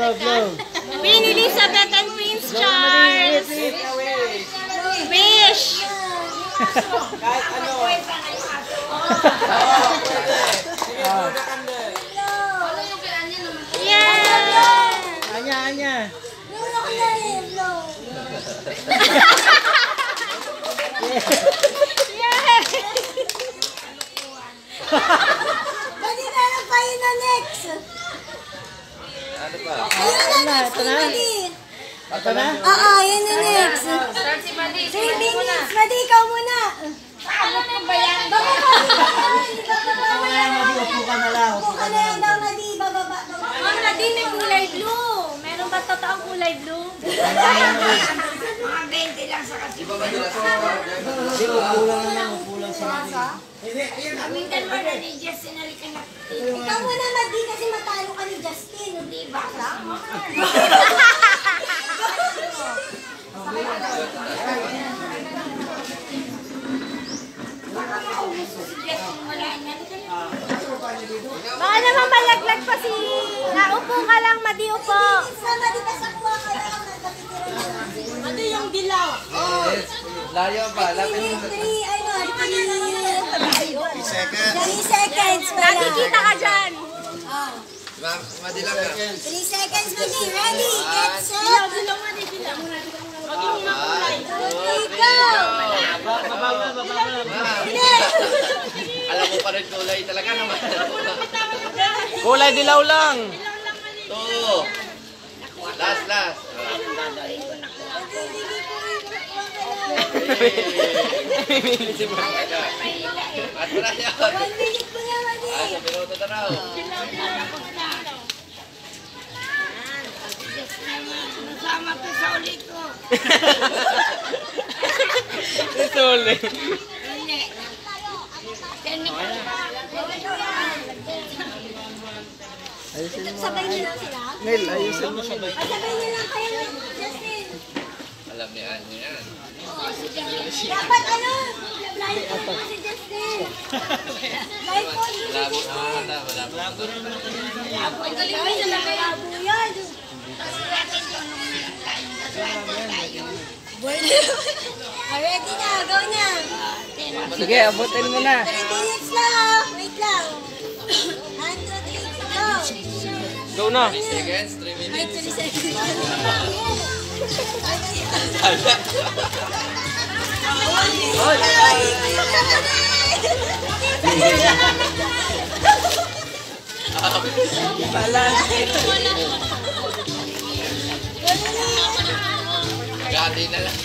Queen Elizabeth and Prince Charles. Wish. Kahit ano. Yeah. Anya. Pwede na lang kayo na next. Ano ba? Ayun na, next. Ito na? Oo, yun na next. 3 minutes. Madi, ikaw muna. Ano ba yan? Upo ka na lang. Upo ka na lang daw, Madi. Bababa. Ma'am Nadine, may kulay blue. Meron ba totoong kulay blue? Mga 20 lang sa kasi. Di ba madalas ko? Hindi, upo lang sila. Kaming dalawa na ni Justin nalikan na. Ikaw muna, Madi, kasi matalo ka ni Justin. Di ba? Baka naman malaglag pa si... Naupo ka lang, Madi, upo. Sa Madi, kasakuha ka lang. Ano yung dilaw? Layo pa. Lapin mo. 3 seconds pa lang. Nakikita ka dyan. Madilang ka. 3 seconds, Madi. Ready, get set. Dilaw, Madi, dilaw. Huwag yung makulay. Go! Alam mo pa rin kulay talaga naman. Kulay dilaw lang. Oo. Last. Si Marga. At wala yan. 1 minute po nga, Madi. Sa minuto na raw. Nasama ko sa ulit ko. Ito ulit. Hindi. Sabay niyo lang sila? Nel, ayusin mo sabay. Sabay niyo lang kayo, Justin. Alam ni Anyo yan. Dapat ano? Blind phone mo si Justin. Blind phone mo si Malabo Justin. na mata. Malabo. Ang galing mo sila kaya po yan. Ready na, go na. Sige, abutin mo na. 3 minutes lang. Wait lang. 100, go. Go na. 3 seconds, 3 Ay, minutes. 3 seconds. Gati na lang.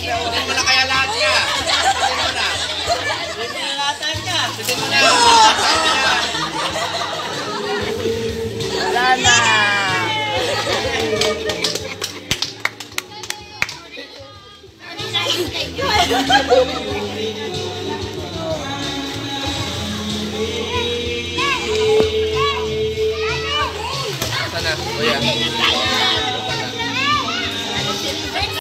Kunin mo na kaya lahat niya. Kunin mo na. Kunin mo na. Wala na. Sana, kuya.